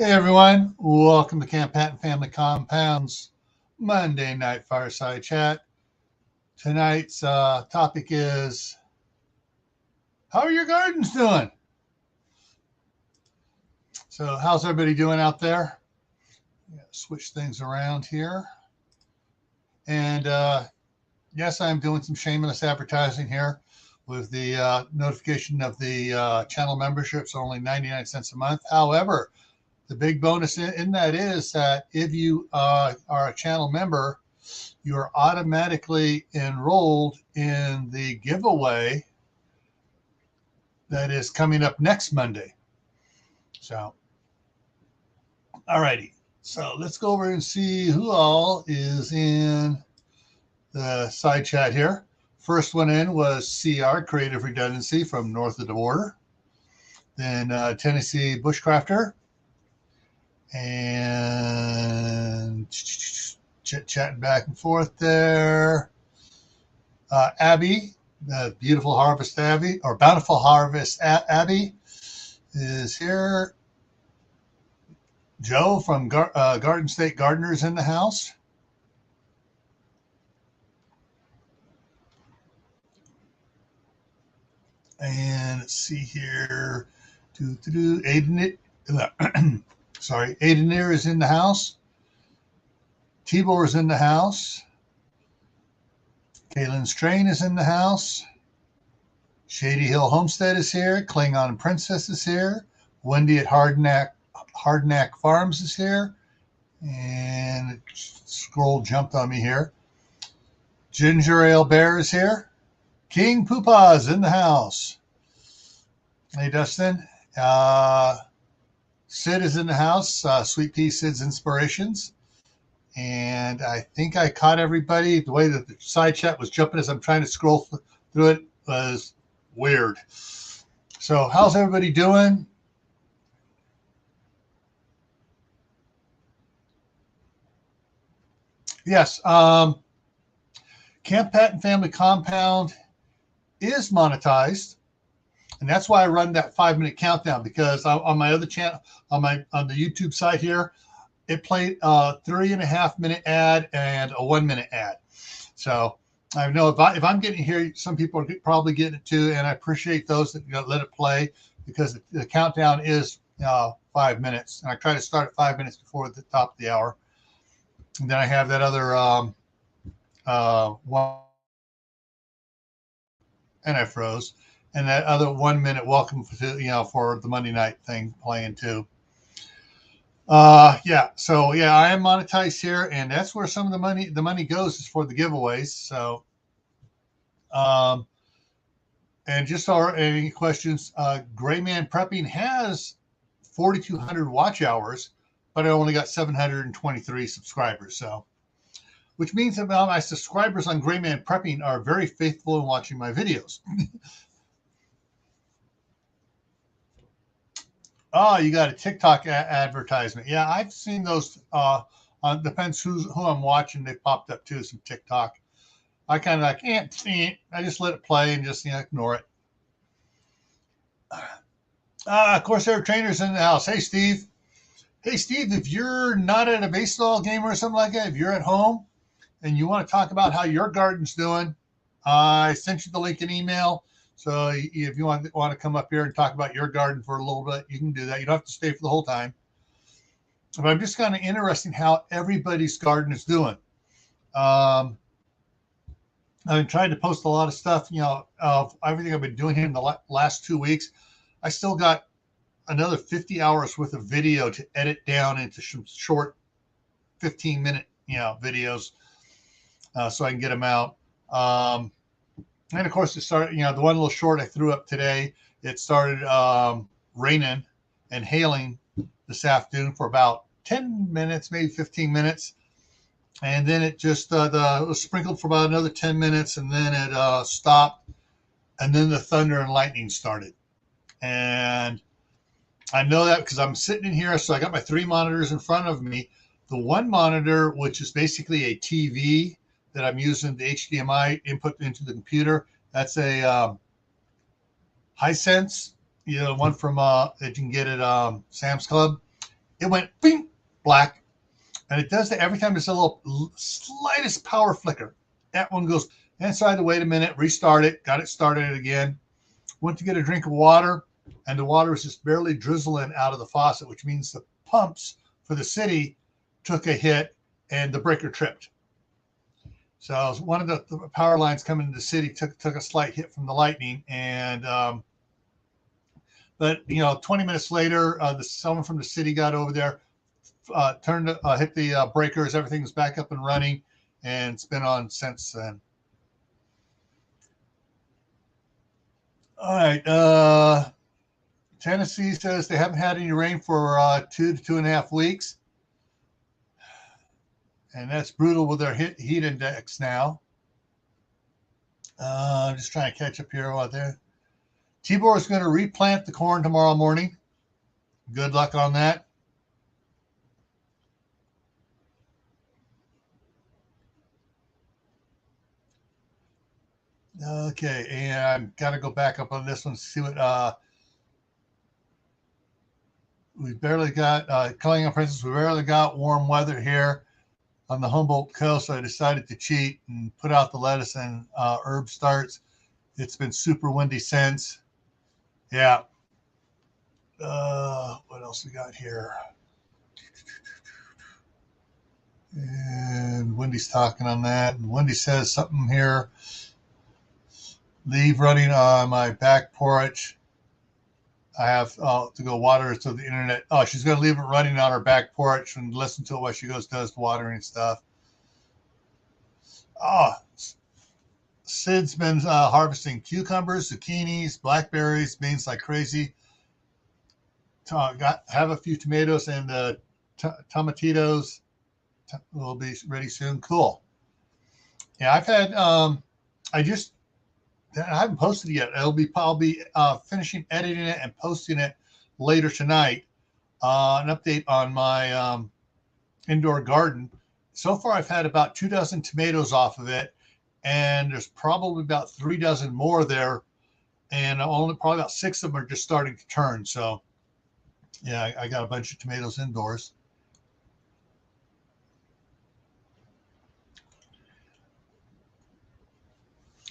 Hey everyone, welcome to Camppatton Family Compounds Monday Night Fireside Chat. Tonight's topic is, how are your gardens doing? So how's everybody doing out there? Switch things around here. And yes, I'm doing some shameless advertising here with the notification of the channel memberships, only 99 cents a month. However, the big bonus in that is that if you are a channel member, you are automatically enrolled in the giveaway that is coming up next Monday. So, alrighty. So let's go over and see who all is in the side chat here. First one in was CR, Creative Redundancy from north of the border. Then Tennessee Bushcrafter. And chatting back and forth there. Abby, beautiful harvest Abby, or bountiful harvest Abby is here. Joe from Garden State Gardeners in the house. And let's see here. Aiden, sorry, Aidenir is in the house. Tibor is in the house. Kaylin Strain is in the house. Shady Hill Homestead is here. Klingon Princess is here. Wendy at Hardnack Farms is here. And scroll jumped on me here. Ginger Ale Bear is here. King Poopa is in the house. Hey, Dustin. Sid is in the house. Sweet Pea Sid's Inspirations. And I think I caught everybody. The way that the side chat was jumping as I'm trying to scroll through it was weird. So how's everybody doing? Yes. Camppatton Family Compound is monetized. And that's why I run that 5-minute countdown, because on my other channel, on the YouTube side here, it played a 3.5-minute ad and a 1-minute ad. So I know if I'm getting here, some people are probably getting it too, and I appreciate those that let it play, because the countdown is 5 minutes, and I try to start at 5 minutes before the top of the hour. And then I have that other one, and I froze, and that other 1-minute welcome to, for the Monday night thing playing too. Yeah, so yeah, I am monetized here, and that's where some of the money goes, is for the giveaways. So and just any questions, Gray Man Prepping has 4,200 watch hours, but I only got 723 subscribers. So, which means that my subscribers on Gray Man Prepping are very faithful in watching my videos. Oh, you got a TikTok advertisement. Yeah, I've seen those. Depends who I'm watching. They popped up too, some TikTok. I kind of like, I just let it play and just ignore it. Of course, there are trainers in the house. Hey, Steve. Hey, Steve, if you're not at a baseball game or something like that, if you're at home and you want to talk about how your garden's doing, I sent you the link in email. So if you want to come up here and talk about your garden for a little bit, you can do that. You don't have to stay for the whole time. But I'm just kind of interested how everybody's garden is doing. I've been trying to post a lot of stuff, of everything I've been doing here in the last 2 weeks. I still got another 50 hours worth of video to edit down into some short 15-minute, videos, so I can get them out. And of course, it started, the one little short I threw up today, it started raining and hailing this afternoon for about 10 minutes, maybe 15 minutes. And then it just it was sprinkled for about another 10 minutes, and then it stopped. And then the thunder and lightning started. And I know that because I'm sitting in here, so I got my 3 monitors in front of me. The one monitor, which is basically a TV that I'm using the HDMI input into the computer, that's a Hisense, one from that you can get at Sam's Club. it went bing, black. And it does that every time there's a little slightest power flicker. That one goes, and so I had to wait a minute, restart it, got it started again. Went to get a drink of water, and the water was just barely drizzling out of the faucet, which means the pumps for the city took a hit and the breaker tripped. So one of the power lines coming to the city took a slight hit from the lightning, and but 20 minutes later, someone from the city got over there, hit the breakers, everything's back up and running, and it's been on since then. All right, Tennessee says they haven't had any rain for 2 to 2.5 weeks. And that's brutal with their heat index now. I'm just trying to catch up here out there. Tibor is going to replant the corn tomorrow morning. Good luck on that. Okay, and I've got to go back up on this one to see what we barely got. Cullingham Princess, we barely got warm weather here on the Humboldt coast, so I decided to cheat and put out the lettuce and herb starts. It's been super windy since. Yeah. What else we got here? And Wendy's talking on that. And Wendy says something here. Leave running on my back porch. I have to go water it to the internet. Oh, she's going to leave it running on her back porch and listen to it while she does the watering stuff. Oh, Sid's been harvesting cucumbers, zucchinis, blackberries, beans like crazy. Have a few tomatoes and tomatitos. Will be ready soon. Cool. Yeah, I've had. I haven't posted it yet. I'll be finishing editing it and posting it later tonight. An update on my indoor garden. So far, I've had about 2 dozen tomatoes off of it, and there's probably about 3 dozen more there, and probably about 6 of them are just starting to turn. So, yeah, I got a bunch of tomatoes indoors.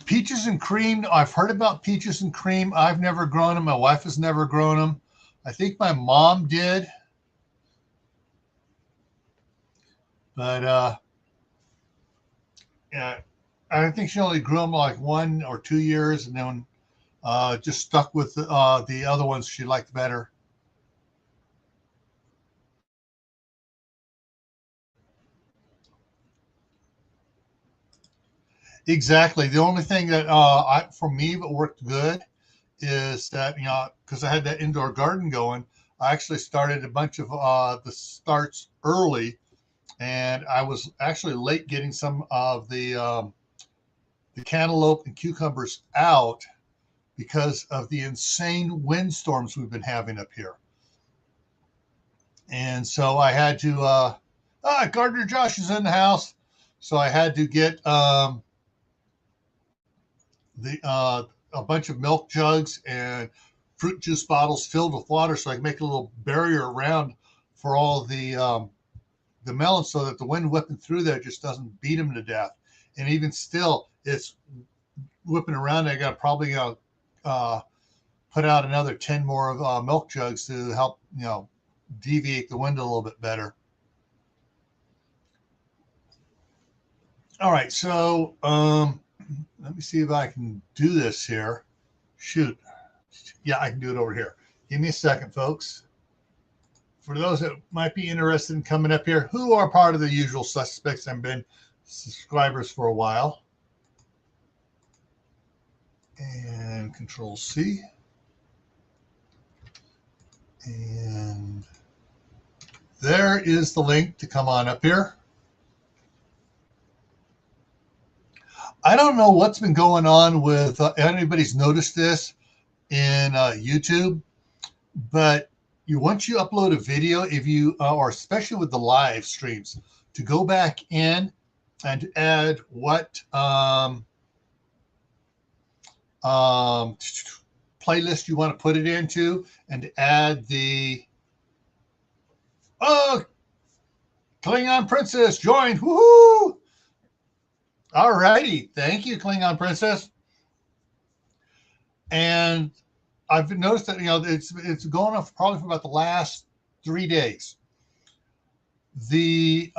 Peaches and cream. I've heard about peaches and cream. I've never grown them. My wife has never grown them. I think my mom did. But yeah, I think she only grew them like 1 or 2 years, and then just stuck with the other ones she liked better. Exactly. The only thing that for me that worked good is that, because I had that indoor garden going, I actually started a bunch of the starts early, and I was actually late getting some of the cantaloupe and cucumbers out because of the insane windstorms we've been having up here. And so I had to, Gardener Josh is in the house. So I had to get a bunch of milk jugs and fruit juice bottles filled with water so I can make a little barrier around for all the melons so that the wind whipping through there just doesn't beat them to death. And even still, it's whipping around. I got probably put out another 10 more milk jugs to help, deviate the wind a little bit better. All right, so let me see if I can do this here. Shoot. Yeah, I can do it over here. Give me a second, folks. For those that might be interested in coming up here, who are part of the usual suspects and been subscribers for a while. And Control C. And there is the link to come on up here. I don't know what's been going on with anybody's noticed this in YouTube, but once you upload a video, if you or especially with the live streams, to go back in and to add what playlist you want to put it into, and to add the Oh, Klingon Princess joined. Woohoo! All righty. Thank you, Klingon Princess. And I've noticed that, it's going on probably for about the last 3 days. The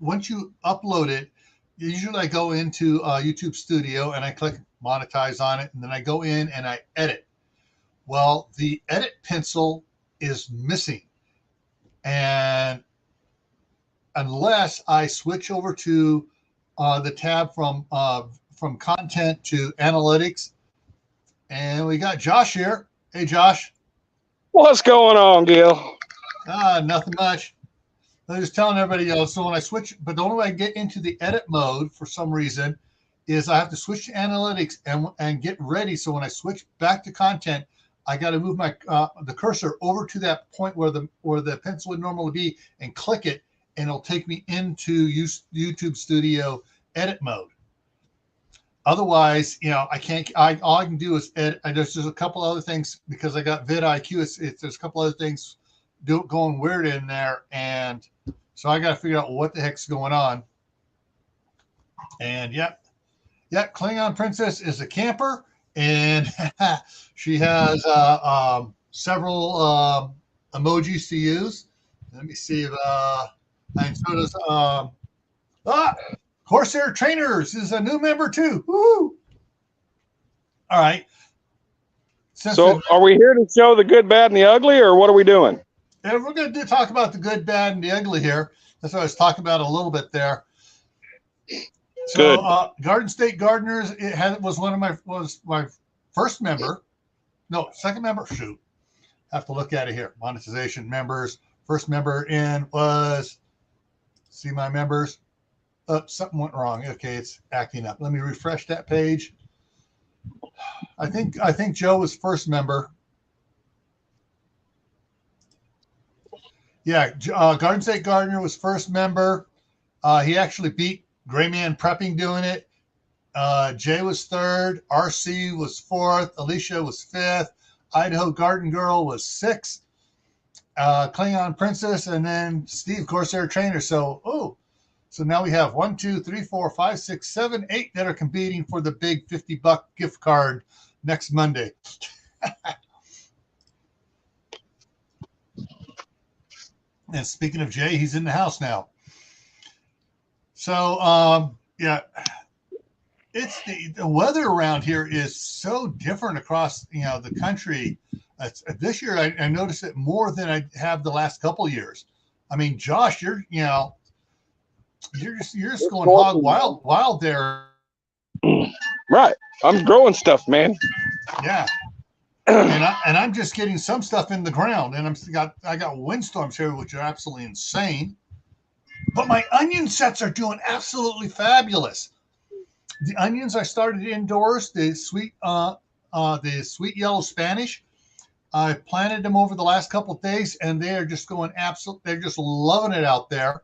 once you upload it, usually I go into YouTube Studio and I click monetize on it, and then I go in and I edit. Well, the edit pencil is missing, and unless I switch over to the tab from content to analytics, and we got Josh here. Hey, Josh. What's going on, Gil? Nothing much. I'm just telling everybody else. So when I switch, but the only way I get into the edit mode for some reason is I have to switch to analytics and get ready. So when I switch back to content, I got to move my the cursor over to that point where the pencil would normally be and click it, and it'll take me into YouTube Studio edit mode. Otherwise, I can't. All I can do is edit. There's a couple other things because I got vidIQ. There's a couple other things going weird in there, and so I got to figure out what the heck's going on. And yeah, Klingon Princess is a camper, and she has several emojis to use. Let me see if and so does Corsair Trainers is a new member too. Woo! All right. So are we here to show the good, bad, and the ugly, or what are we doing? Yeah, we're going to talk about the good, bad, and the ugly here. That's what I was talking about a little bit there. So, Garden State Gardeners was my first member. No, second member. Shoot, have to look at it here. Monetization members. First member in was. See my members. Something went wrong. Okay, it's acting up. Let me refresh that page. I think Joe was first member. Yeah, Garden State Gardener was first member. He actually beat Gray Man Prepping doing it. Jay was third. RC was fourth. Alicia was fifth. Idaho Garden Girl was sixth. Klingon Princess, and then Steve Corsair Trainer. So now we have 1, 2, 3, 4, 5, 6, 7, 8 that are competing for the big $50 gift card next Monday. And speaking of Jay, he's in the house now. So, it's the weather around here is so different across, the country. This year, I noticed it more than I have the last couple of years. I mean, Josh, you're just going hog wild there. Right. I'm growing stuff, man. Yeah. And I'm just getting some stuff in the ground, and I got windstorms here, which are absolutely insane. But my onion sets are doing absolutely fabulous. The onions I started indoors, the sweet yellow Spanish, I planted them over the last couple of days, and they are just going they're just loving it out there.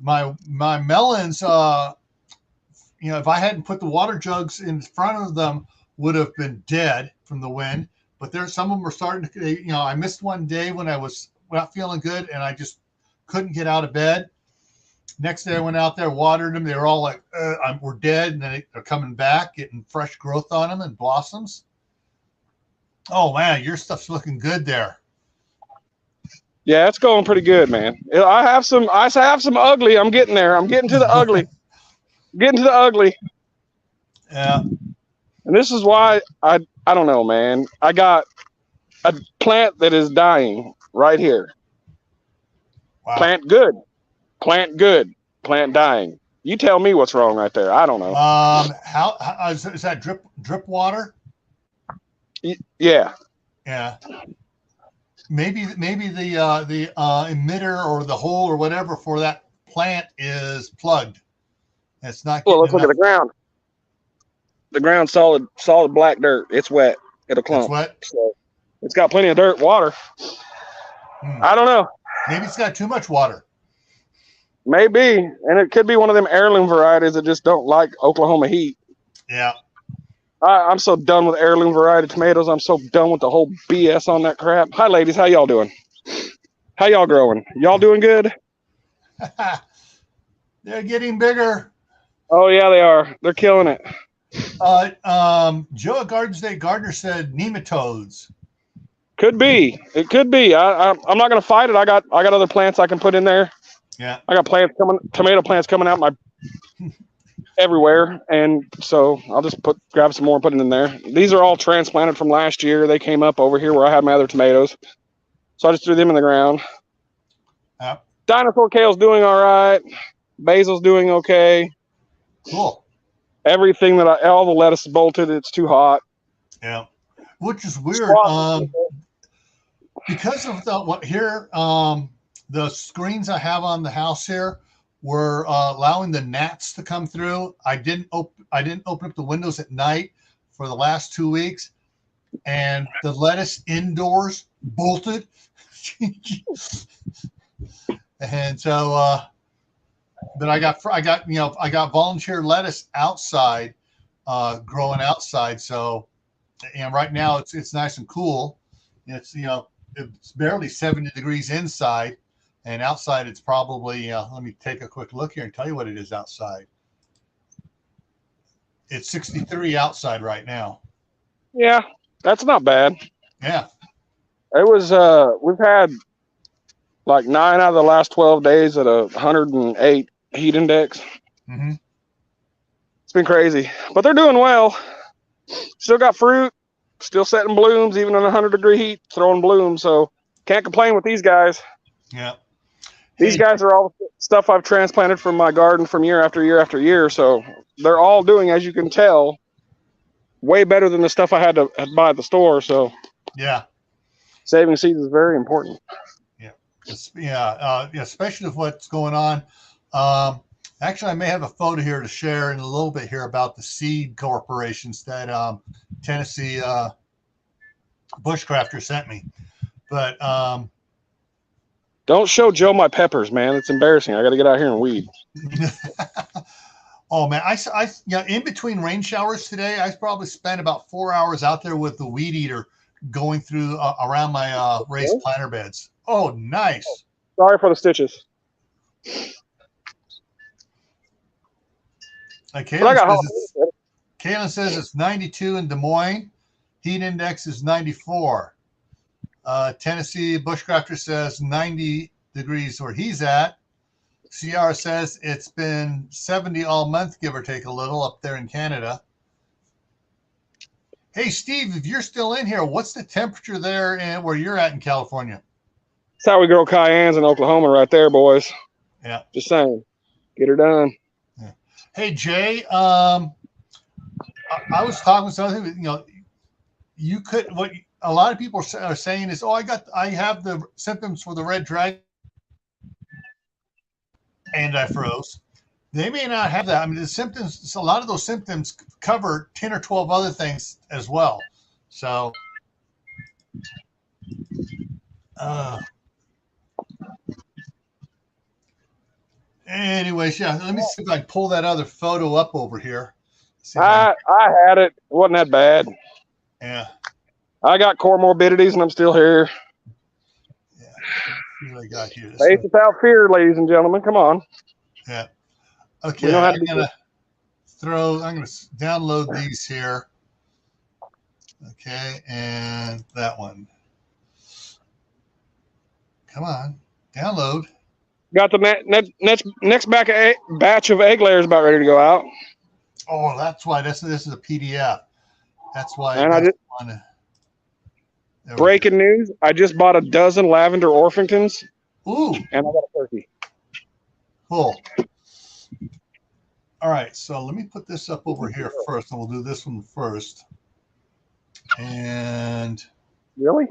My melons, if I hadn't put the water jugs in front of them, would have been dead from the wind. But some of them were starting to, I missed one day when I was not feeling good, and I just couldn't get out of bed. Next day I went out there, watered them. They were all like, we're dead. And then they're coming back, getting fresh growth on them and blossoms. Oh, man, your stuff's looking good there. Yeah, it's going pretty good, man. I have some ugly. I'm getting there. I'm getting to the ugly. Yeah. And this is why I don't know, man. I got a plant that is dying right here. Wow. Plant good, plant dying. You tell me what's wrong right there. I don't know. How is that drip water? Yeah. Yeah. Maybe the emitter or the hole or whatever for that plant is plugged. It's not. Well, let's look at the ground. The ground's solid black dirt. It's wet. It'll clump. It's wet. So it's got plenty of dirt, water. I don't know. Maybe it's got too much water. Maybe, and it could be one of them heirloom varieties that just don't like Oklahoma heat. Yeah. I'm so done with heirloom variety tomatoes. I'm so done with the whole BS on that crap. Hi, ladies. How y'all doing? How y'all growing? Y'all doing good? They're getting bigger. Oh, yeah, they are. They're killing it. Joe at Garden State Gardener said nematodes. Could be. It could be. I'm not going to fight it. I got other plants I can put in there. Yeah. I got tomato plants coming out my everywhere, and so I'll just grab some more and put it in there. These are all transplanted from last year. They came up over here where I had my other tomatoes, so I just threw them in the ground. Yep. Dinosaur kale's doing all right. Basil's doing okay. Cool. Everything all the lettuce is bolted. It's too hot. Yeah, which is weird. Because of the screens I have on the house here were allowing the gnats to come through. I didn't open up the windows at night for the last 2 weeks, and the lettuce indoors bolted. And so, but I got volunteer lettuce outside, growing outside. So, and right now it's nice and cool. It's it's barely 70 degrees inside, and outside it's probably let me take a quick look here and tell you what it is outside. It's 63 outside right now. Yeah, that's not bad. Yeah. It was we've had like 9 out of the last 12 days at 108 heat index. Mm-hmm. It's been crazy, but they're doing well. Still got fruit, still setting blooms, even in 100-degree heat, throwing blooms. So can't complain with these guys. Yeah. These guys are all stuff I've transplanted from my garden from year after year after year. So they're all doing, as you can tell, way better than the stuff I had to buy at the store. So yeah, saving seeds is very important. Yeah. Especially with what's going on. Actually, I may have a photo here to share in a little bit here about the seed corporations that Tennessee bushcrafter sent me. But don't show Joe my peppers, man. It's embarrassing. I got to get out here and weed. Oh man, I in between rain showers today, I probably spent about 4 hours out there with the weed eater going through around my raised planter beds. Oh, nice. Sorry for the stitches. Kaylin says it's 92 in Des Moines. Heat index is 94. Tennessee bushcrafter says 90 degrees where he's at. CR says it's been 70 all month, give or take a little, up there in Canada. Hey, Steve, if you're still in here, what's the temperature there and where you're at in California? That's how we grow cayennes in Oklahoma right there, boys. Yeah. Just saying. Get her done. Yeah. Hey, Jay, I was talking with something, what a lot of people are saying is, I have the symptoms for the red dragon and I froze. They may not have that. I mean, the symptoms, a lot of those symptoms cover 10 or 12 other things as well. So, anyways, yeah, let me see if I can pull that other photo up over here. I had it. It wasn't that bad. Yeah. I got comorbidities and I'm still here. Yeah. See what I got here. Faith without fear, ladies and gentlemen. Come on. Yeah. Okay. I'm going to download these here. Okay. And that one. Come on. Download. Got the next batch of egg layers about ready to go out. Oh, that's why this is a PDF. That's why. And I just breaking news: I just bought a dozen lavender Orpingtons. Ooh! And I got a turkey. Cool. All right, so let me put this up over here first, and we'll do this one first. And really,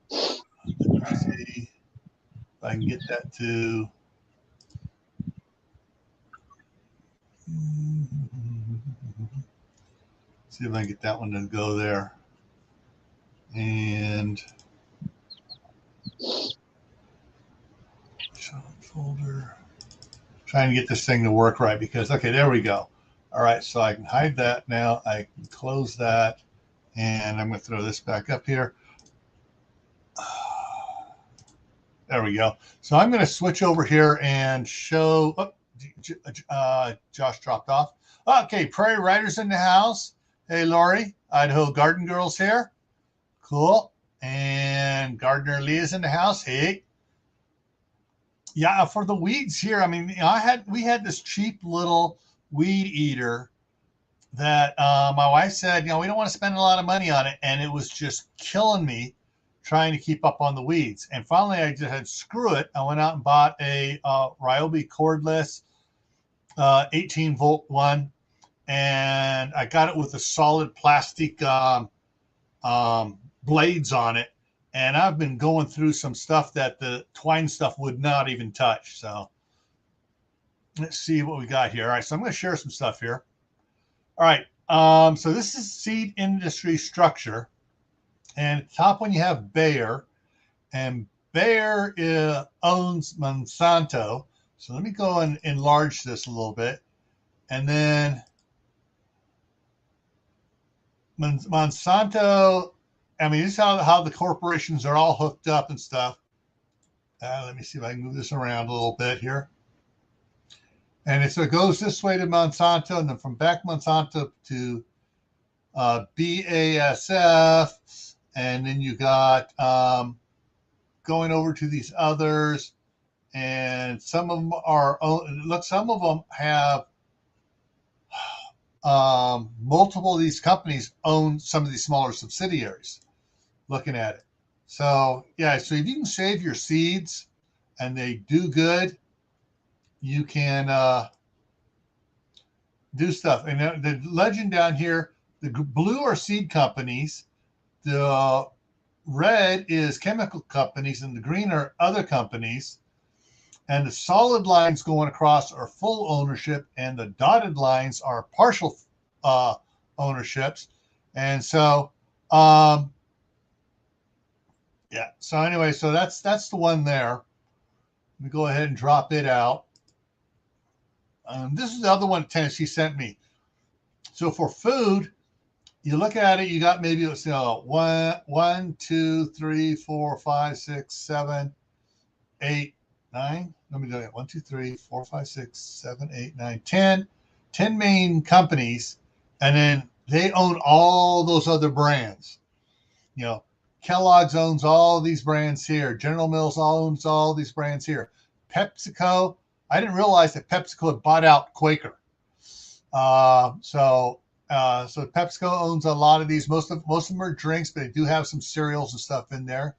let's see if I can get that to. See if I can get that one to go there. And folder. Trying to get this thing to work right because, okay, there we go. All right, so I can hide that now. I can close that, and I'm going to throw this back up here. There we go. So I'm going to switch over here and show. Oh, Josh dropped off. Okay, Prairie Riders in the house. Hey, Lori, Idaho Garden Girls here. Cool. And Gardener Leah's in the house. Hey. Yeah, for the weeds here, I mean, we had this cheap little weed eater that my wife said, we don't want to spend a lot of money on it, and it was just killing me trying to keep up on the weeds. And finally, I just had screw it. I went out and bought a Ryobi cordless 18-volt one, and I got it with a solid plastic blades on it. And I've been going through some stuff that the twine stuff would not even touch. So let's see what we got here. All right, so I'm going to share some stuff here. All right, so this is seed industry structure. And at the top one you have Bayer. And Bayer owns Monsanto. So let me go and enlarge this a little bit. And then Monsanto, I mean, this is how the corporations are all hooked up and stuff. Let me see if I can move this around a little bit here. And so it goes this way to Monsanto, and then from back Monsanto to BASF, and then you got going over to these others, and some of them are. Look, some of them have multiple of these companies own some of these smaller subsidiaries. Looking at it, so yeah, so if you can save your seeds and they do good, you can do stuff. And the legend down here, the blue are seed companies, the red is chemical companies, and the green are other companies. And the solid lines going across are full ownership, and the dotted lines are partial ownerships. And so yeah, so anyway, so that's the one there. Let me go ahead and drop it out. This is the other one Tennessee sent me. So for food, you look at it, you got maybe, let's see, 1, 2, 3, 4, 5, 6, 7, 8, 9. Let me do it. 1, 2, 3, 4, 5, 6, 7, 8, 9, 10. 10 main companies, and then they own all those other brands. Kellogg's owns all these brands here. General Mills owns all these brands here. PepsiCo, I didn't realize that PepsiCo had bought out Quaker. So PepsiCo owns a lot of these. Most of them are drinks, but they do have some cereals and stuff in there.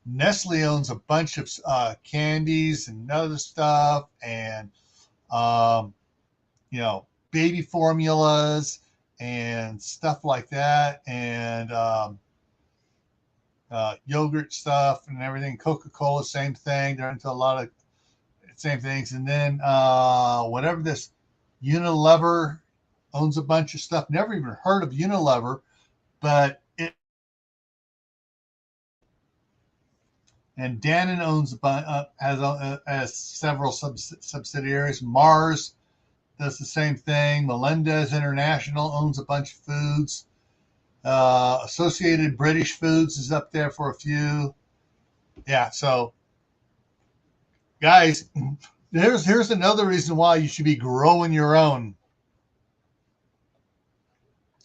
Nestle owns a bunch of candies and other stuff, and baby formulas and stuff like that, and yogurt stuff and everything. Coca-Cola, same thing. They're into a lot of same things. And then whatever this Unilever owns a bunch of stuff. Never even heard of Unilever, but and Dannon owns has several subsidiaries. Mars does the same thing. Melendez International owns a bunch of foods. Associated British Foods is up there for a few. Yeah, so guys, here's another reason why you should be growing your own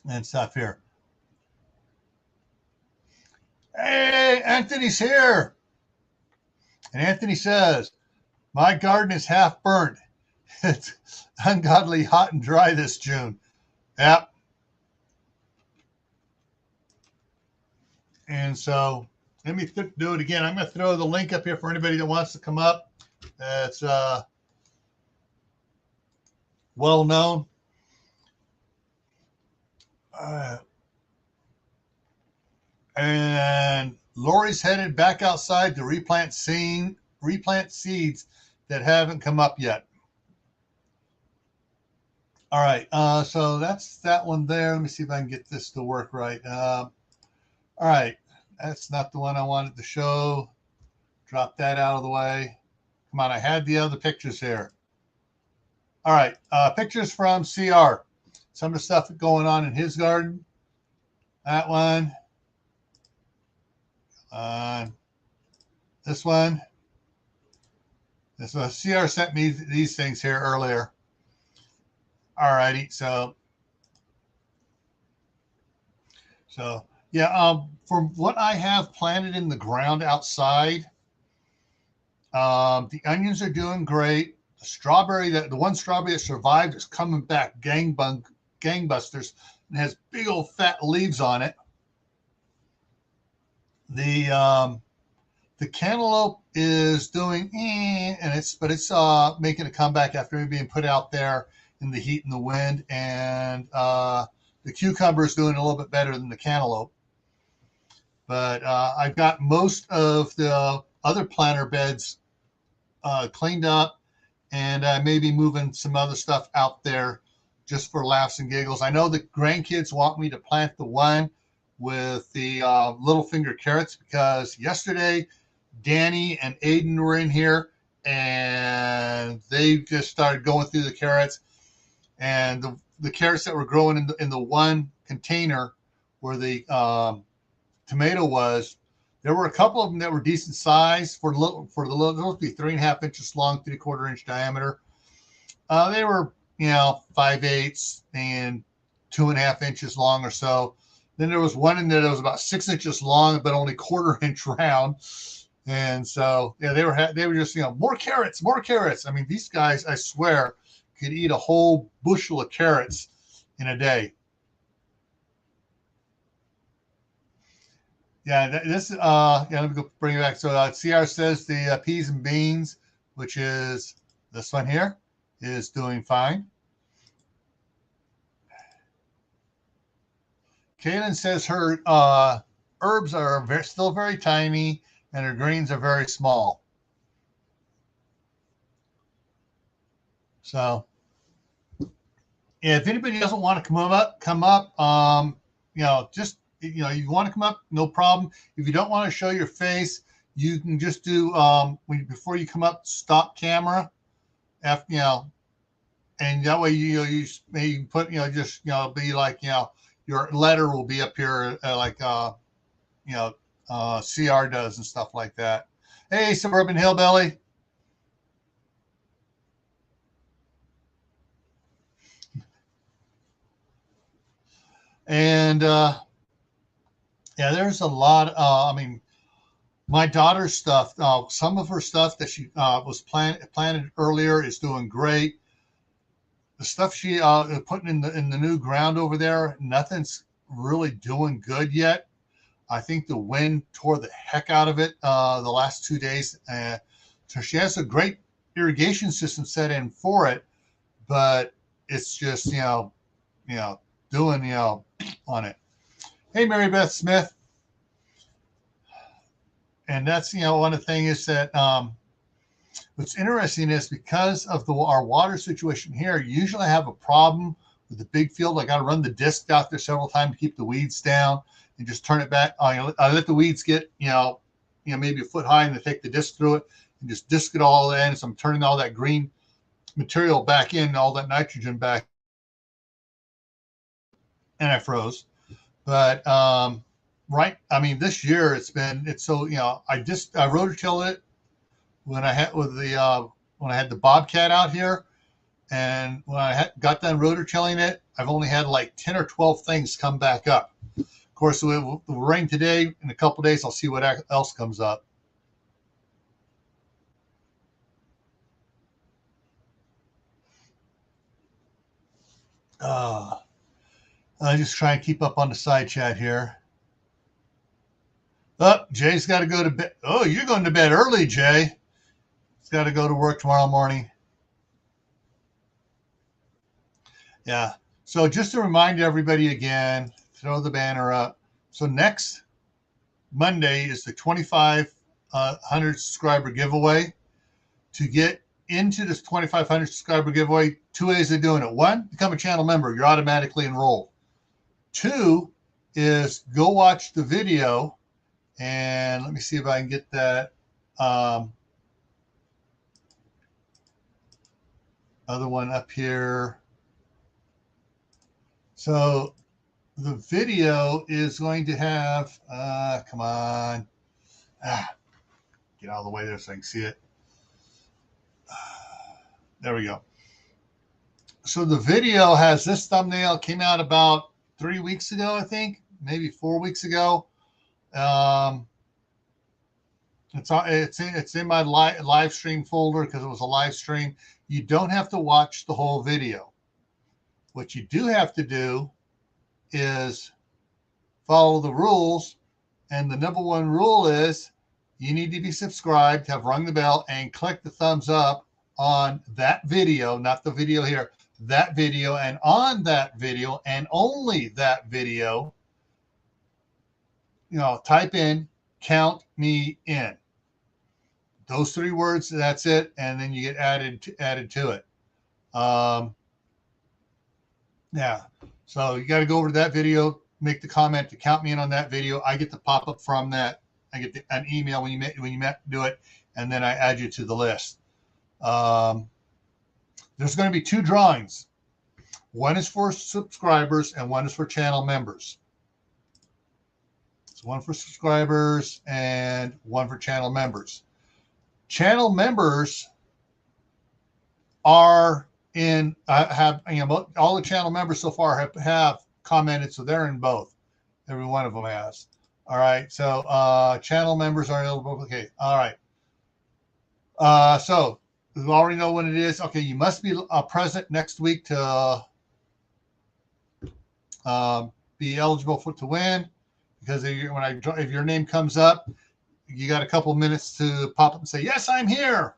and stuff here. Hey, Anthony's here. And Anthony says, my garden is half burnt. It's ungodly hot and dry this June. Yep. And so let me do it again. I'm going to throw the link up here for anybody that wants to come up. That's well known. And Lori's headed back outside to replant seeds that haven't come up yet. All right, so that's that one there. Let me see if I can get this to work right. All right, that's not the one I wanted to show. Drop that out of the way. Come on, I had the other pictures here. All right, pictures from CR. some of the stuff going on in his garden. That one. This one. This one. CR sent me these things here earlier. Alrighty, so yeah, from what I have planted in the ground outside, the onions are doing great. The strawberry, the one strawberry that survived is coming back gangbusters and has big old fat leaves on it. The cantaloupe is doing and it's making a comeback after being put out there in the heat and the wind, and the cucumber is doing a little bit better than the cantaloupe. But I've got most of the other planter beds cleaned up, and I may be moving some other stuff out there just for laughs and giggles. I know the grandkids want me to plant the one with the little finger carrots, because yesterday Danny and Aiden were in here and they just started going through the carrots, and the carrots that were growing in the one container where the tomato was, there were a couple of them that were decent size for the little, supposed to be 3.5 inches long, 3/4 inch diameter. They were, 5/8 and 2.5 inches long or so. Then there was one in there that was about 6 inches long, but only 1/4 inch round. And so, yeah, they were just, more carrots, more carrots. I mean, these guys, I swear, could eat a whole bushel of carrots in a day. Yeah, let me go bring it back. So CR says the peas and beans, which is this one here, is doing fine. Kaylin says her herbs are still very tiny and her greens are very small. So, yeah, if anybody doesn't want to come up, just, you want to come up, no problem. If you don't want to show your face, you can just do, before you come up, stop camera, and that way you may put, just, be like, your letter will be up here, like, CR does and stuff like that. Hey, Suburban Hillbilly. And yeah, there's a lot. My daughter's stuff, some of her stuff that she was planted earlier is doing great. The stuff she putting in the new ground over there, nothing's really doing good yet. I think the wind tore the heck out of it the last 2 days. So she has a great irrigation system set in for it, but it's just, doing, on it. Hey, Mary Beth Smith. And that's, one of the things is that what's interesting is because of our water situation here, usually I have a problem with the big field. I got to run the disc out there several times to keep the weeds down and just turn it back. I let the weeds get, maybe a foot high, and I take the disc through it and just disc it all in. So I'm turning all that green material back in, all that nitrogen back. And I froze. But, right. I mean, this year it's so, I rototilled it when I had when I had the Bobcat out here. And when I got done rototilling it, I've only had like 10 or 12 things come back up. Of course, it will rain today. In a couple of days, I'll see what else comes up. I just try and keep up on the side chat here. Oh, Jay's got to go to bed. Oh, you're going to bed early, Jay. He's got to go to work tomorrow morning. Yeah. So just to remind everybody again, throw the banner up. So next Monday is the 2,500 subscriber giveaway. To get into this 2,500 subscriber giveaway, 2 ways of doing it. 1, become a channel member. You're automatically enrolled. 2 is go watch the video. And let me see if I can get that other one up here. So the video is going to have, come on, get out of the way there so I can see it. There we go. So the video has this thumbnail, came out about 3 weeks ago, I think, maybe 4 weeks ago. It's in my live stream folder because it was a live stream. You don't have to watch the whole video. What you do have to do is follow the rules. And the number one rule is you need to be subscribed, have rung the bell, and click the thumbs up on that video, not the video here, that video. And on that video, and only that video, type in "count me in." Those 3 words, that's it. And then you get added to it. Yeah. So you got to go over to that video, make the comment to count me in on that video. I get the pop-up from that. I get an email when you do it, and then I add you to the list. There's going to be 2 drawings. One is for subscribers and one is for channel members. So one for subscribers and one for channel members. Channel members are in, all the channel members so far have commented, so they're in both. Every one of them has. All right, so channel members are eligible. Okay, all right. So we already know when it is. Okay, you must be present next week to be eligible to win, because if your name comes up, you got a couple minutes to pop up and say, "Yes, I'm here."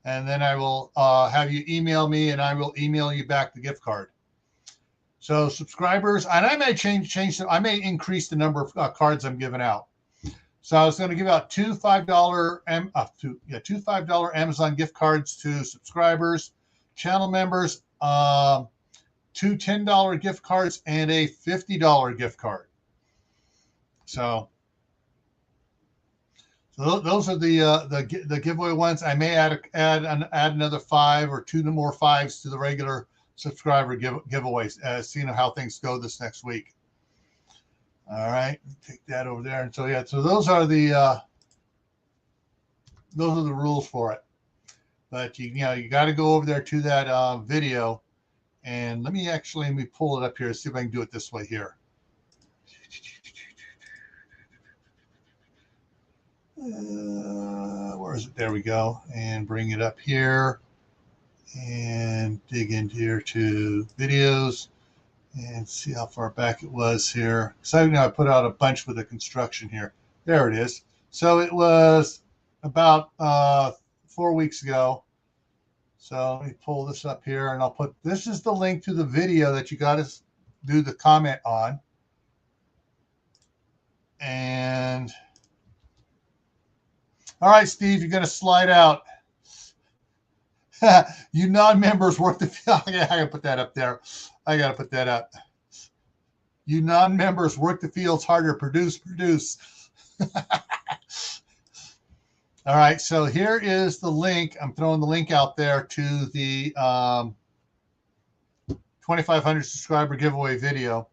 And then I will have you email me, and I will email you back the gift card. So subscribers, and I may I may increase the number of cards I'm giving out. So I was going to give out two $5 Amazon gift cards to subscribers, channel members, 2 $10 gift cards, and a $50 gift card. So those are the giveaway ones. I may add another 5 or 2 more 5s to the regular subscriber giveaways, seeing how things go this next week. All right, take that over there. And so so those are the rules for it. But you got to go over there to that video, and let me pull it up here, see if I can do it this way here. Where is it? There we go. And bring it up here and dig into here to videos and see how far back it was here. So I put out a bunch with the construction here. There it is. So it was about 4 weeks ago. So let me pull this up here, and this is the link to the video that you got to do the comment on. And all right, Steve, you're going to slide out. You non-members work the field. I got to put that up there. I got to put that up. You non-members work the fields harder. Produce. All right, so here is the link. I'm throwing the link out there to the 2,500 subscriber giveaway video.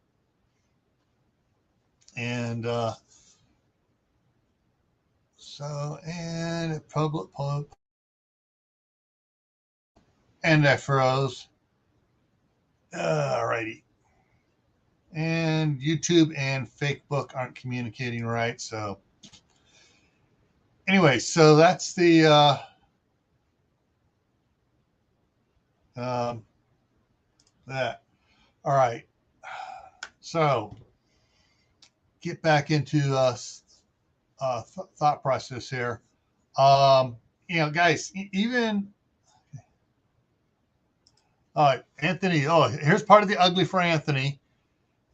And and public, and I froze. All righty. And YouTube and Facebook aren't communicating right. So anyway, so that's the that. All right. So get back into thought process here. Guys, even Anthony. Oh, here's part of the ugly for Anthony.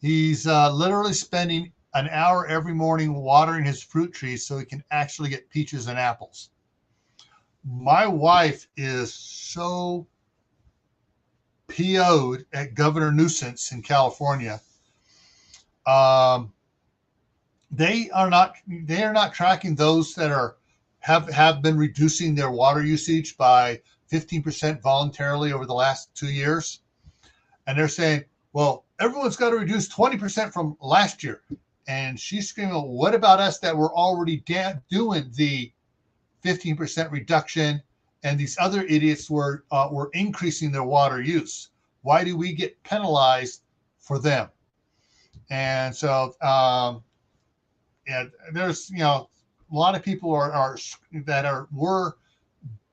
He's literally spending an hour every morning watering his fruit trees so he can actually get peaches and apples. My wife is so PO'd at Governor Nuisance in California. They are not tracking those that have been reducing their water usage by 15% voluntarily over the last 2 years. And they're saying, Well, everyone's got to reduce 20% from last year. And she's screaming, what about us that were already doing the 15% reduction, and these other idiots were increasing their water use? Why do we get penalized for them? And so, yeah, there's a lot of people were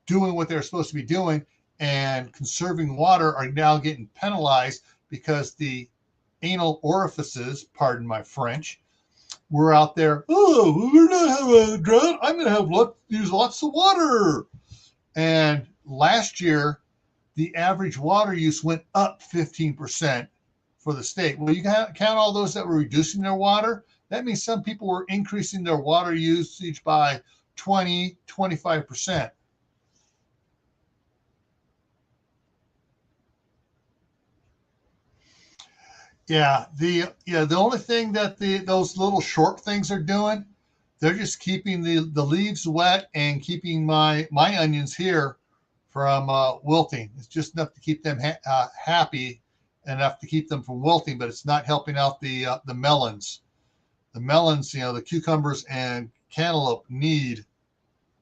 doing what they're supposed to be doing and conserving water are now getting penalized because the anal orifices, pardon my French, were out there. Oh, we're not having a drought. I'm going to use lots of water. And last year, the average water use went up 15% for the state. Well, you count all those that were reducing their water. That means some people were increasing their water usage by 20, 25%. Yeah, the only thing that those little short things are doing, they're just keeping the leaves wet and keeping my onions here from wilting. It's just enough to keep them happy, enough to keep them from wilting, but it's not helping out the melons. The melons, the cucumbers and cantaloupe need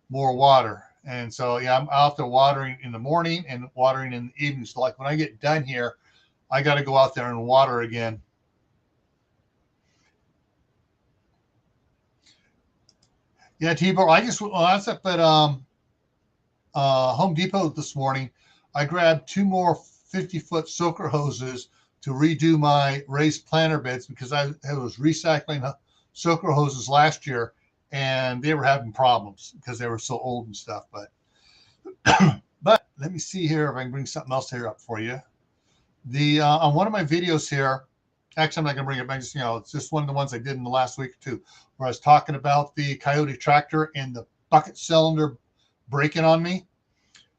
more water. And so, yeah, I'm out there watering in the morning and watering in the evening. So like when I get done here, I got to go out there and water again. Yeah, T-Bar, I was up at Home Depot this morning. I grabbed 2 more 50-foot soaker hoses to redo my raised planter beds because I was recycling soaker hoses last year, and they were having problems because they were so old and stuff. But but let me see here if I can bring something else here up for you. On one of my videos here, actually I'm not going to bring it back. It's just one of the ones I did in the last week or two, where I was talking about the Coyote tractor and the bucket cylinder breaking on me.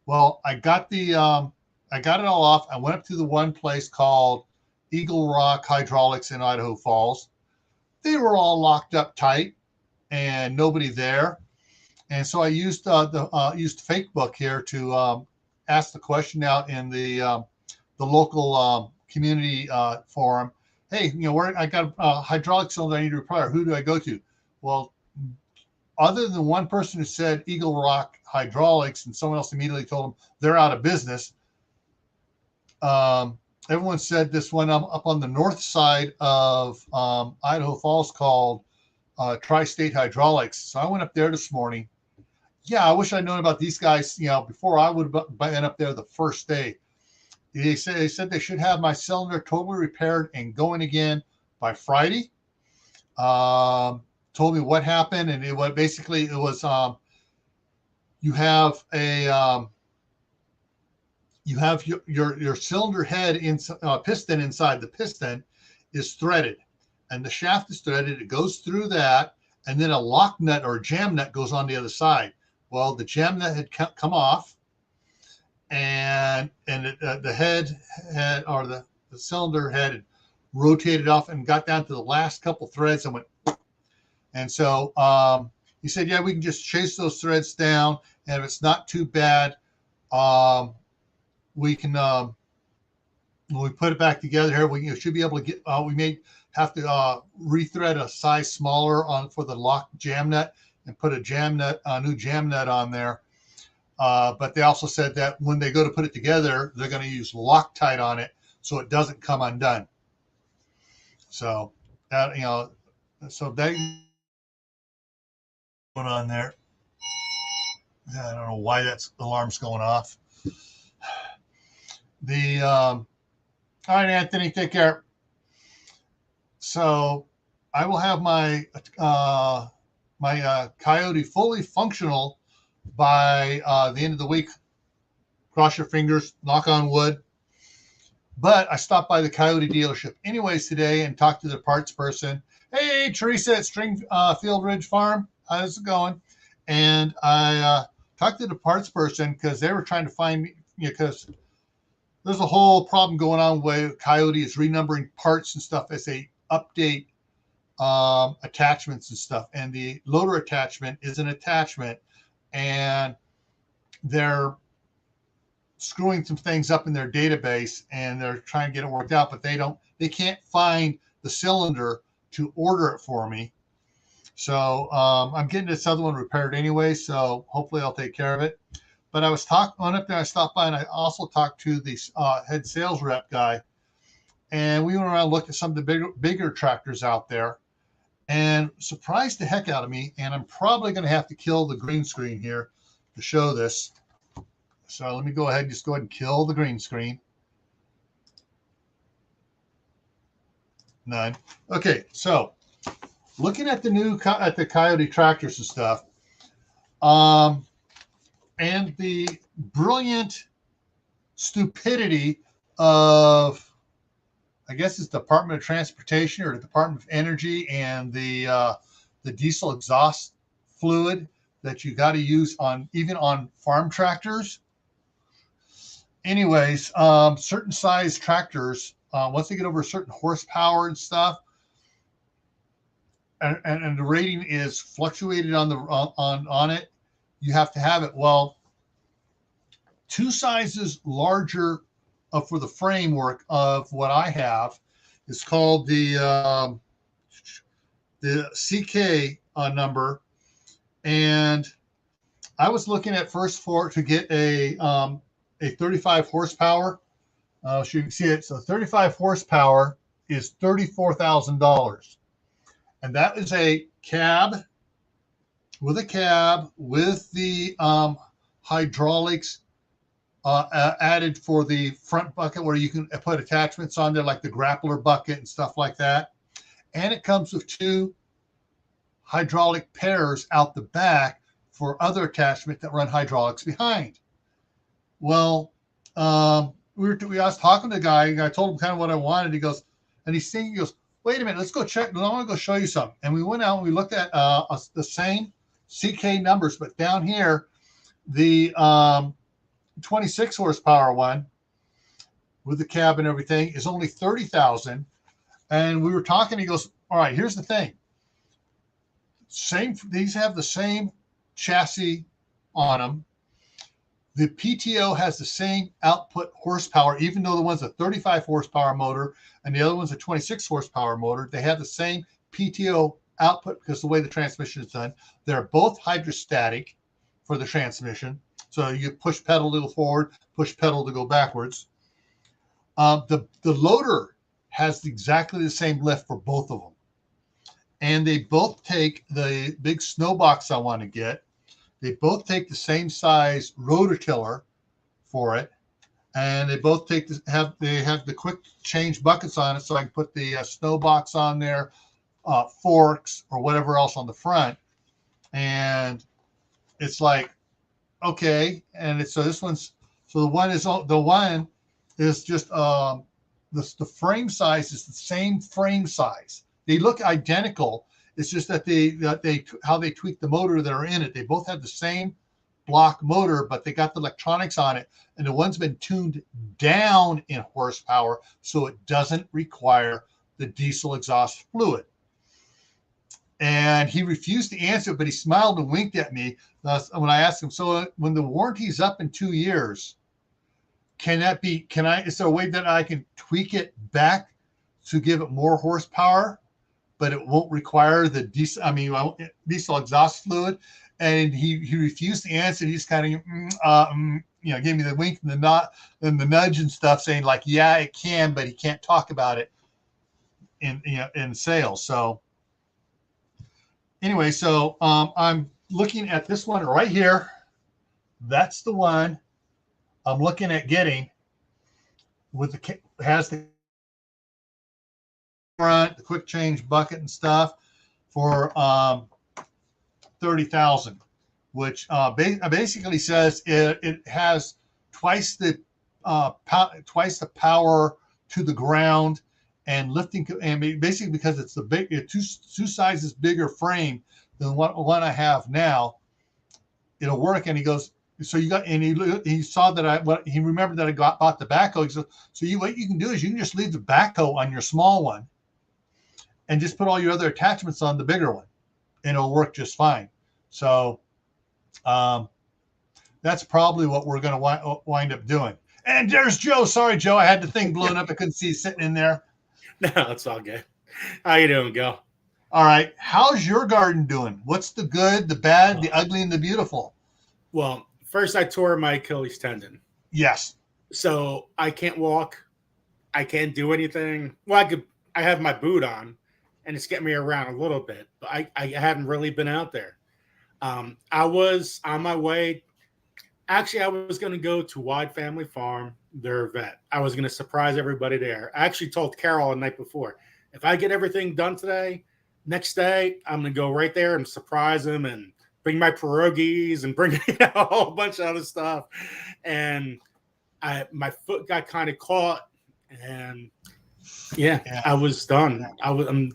Well, I got it all off. I went up to the one place called Eagle Rock Hydraulics in Idaho Falls. They were all locked up tight and nobody there. And so I used used Facebook here to ask the question out in the local community forum. Hey, where I got a hydraulic cylinder I need to repair. Who do I go to? Well, other than one person who said Eagle Rock Hydraulics, and someone else immediately told them they're out of business, everyone said this one up on the north side of Idaho Falls called Tri-State Hydraulics. So I went up there this morning. Yeah, I wish I'd known about these guys, before I would have been up there the first day. They said they should have my cylinder totally repaired and going again by Friday. Told me what happened, and it was you have your cylinder head piston inside. The piston is threaded, and the shaft is threaded. It goes through that, and then a lock nut or a jam nut goes on the other side. Well, the jam nut had come off, and the head or the cylinder head had rotated off and got down to the last couple threads and went. And so he said, yeah, we can just chase those threads down, and if it's not too bad, we can when we put it back together here, we should be able to get. We may have to rethread a size smaller for the lock jam nut and put a new jam nut on there. But they also said that when they go to put it together, they're going to use Loctite on it so it doesn't come undone. So that going on there. I don't know why that alarm's going off. All right, Anthony, take care. So I will have my Coyote fully functional by the end of the week. Cross your fingers, knock on wood. But I stopped by the Coyote dealership anyways today and talked to the parts person. Hey, Teresa at Stringfield Ridge Farm. How's it going? And I talked to the parts person because they were trying to find me, because there's a whole problem going on where Coyote is renumbering parts and stuff as they update attachments and stuff. And the loader attachment is an attachment, and screwing some things up in their database, and they're trying to get it worked out, but they can't find the cylinder to order it for me. So I'm getting this other one repaired anyway, so hopefully I'll take care of it. But I was on up there, I stopped by, and I also talked to the head sales rep guy, and we went around and looked at some of the bigger tractors out there, and surprised the heck out of me. And I'm probably going to have to kill the green screen here to show this. So let me go ahead and kill the green screen. None. Okay, so looking at the Coyote tractors and stuff, and the brilliant stupidity of, I guess it's Department of Transportation or the Department of Energy, and the diesel exhaust fluid that you got to use even on farm tractors. Anyways, certain size tractors, once they get over a certain horsepower and stuff, and the rating is fluctuated on it, you have to have it. Well, 2 sizes larger for the framework of what I have is called the CK number, and I was looking at first to get a 35 horsepower. So you can see it. So 35 horsepower is $34,000, and that is a cab with the hydraulics added for the front bucket, where you can put attachments on there like the grappler bucket and stuff like that. And it comes with 2 hydraulic pairs out the back for other attachment that run hydraulics behind. Well, I was talking to the guy, and I told him kind of what I wanted. He goes, wait a minute, let's go check. I want to go show you something. And we went out and we looked at the same CK numbers, but down here, the 26 horsepower one with the cab and everything is only $30,000. And we were talking, he goes, all right, here's the thing. These have the same chassis on them. The PTO has the same output horsepower, even though the one's a 35 horsepower motor and the other one's a 26 horsepower motor. They have the same PTO output because the way the transmission is done. They're both hydrostatic for the transmission. So you push pedal to go forward, push pedal to go backwards. The loader has exactly the same lift for both of them. And they both take the big snow box I want to get. They both take the same size rototiller for it. And they both have the quick change buckets on it, so I can put the snow box on there, forks or whatever else on the front. And it's like, okay. And the one is just the frame size is the same frame size. They look identical. It's just that how they tweak the motor that are in it. They both have the same block motor, but they got the electronics on it, and the one's been tuned down in horsepower so it doesn't require the diesel exhaust fluid. And he refused to answer, but he smiled and winked at me when I asked him, so when the warranty's up in 2 years, is there a way that I can tweak it back to give it more horsepower, but it won't require the diesel exhaust fluid? And he refused to answer. He just kind of, gave me the wink and the nudge and stuff, saying like, yeah, it can, but he can't talk about it in sales. So anyway, so I'm looking at this one right here. That's the one I'm looking at getting has the front, the quick change bucket and stuff for $30,000, which basically says it has twice the power to the ground and lifting, and basically because it's two sizes bigger frame than one I have now, it'll work. And he goes, so you got, and he saw that he remembered that I bought the backhoe. He said, so what you can do is you can just leave the backhoe on your small one and just put all your other attachments on the bigger one, and it'll work just fine. So that's probably what we're going to wind up doing. And there's Joe. Sorry, Joe. I had the thing blown up. I couldn't see you sitting in there. No, it's all good. How you doing, Gil? All right. How's your garden doing? What's the good, the bad, the ugly, and the beautiful? Well, first I tore my Achilles tendon. Yes. So I can't walk. I can't do anything. Well, I have my boot on, and it's getting me around a little bit, but I haven't really been out there. I was on my way. Actually, I was going to go to Wide Family Farm, their vet. I was going to surprise everybody there. I actually told Carol the night before, if I get everything done today, next day, I'm going to go right there and surprise him and bring my pierogies and bring a whole bunch of other stuff. And my foot got kind of caught, and I was done. I'm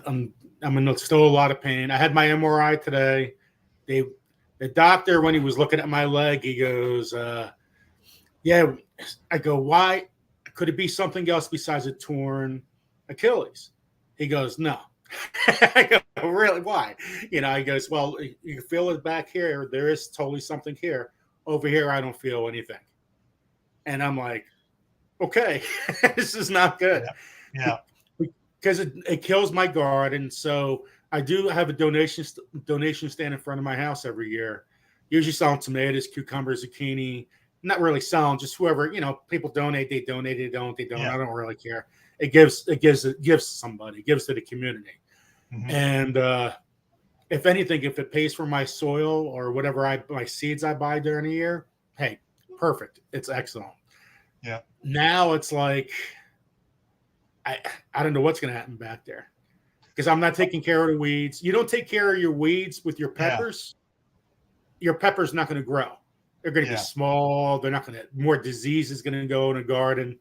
in still a lot of pain. I had my MRI today. The doctor, when he was looking at my leg, he goes, I go, why? Could it be something else besides a torn Achilles? He goes, no. I go, really? Why? He goes, well, you feel it back here. There is totally something here. Over here, I don't feel anything. And I'm like, okay, this is not good. Yeah. Because it kills my garden. So I do have a donation stand in front of my house every year. Usually selling tomatoes, cucumbers, zucchini. Not really selling, just whoever, people donate, they donate, they don't. Yeah. I don't really care. It gives to somebody, gives to the community. Mm-hmm. And if anything, if it pays for my soil or whatever my seeds I buy during the year, hey, perfect. It's excellent. Yeah. Now it's like I don't know what's going to happen back there. Because I'm not taking care of the weeds. You don't take care of your weeds with your peppers, your pepper's not going to grow. They're going to be small. They're not going to, more disease is going to go in a garden.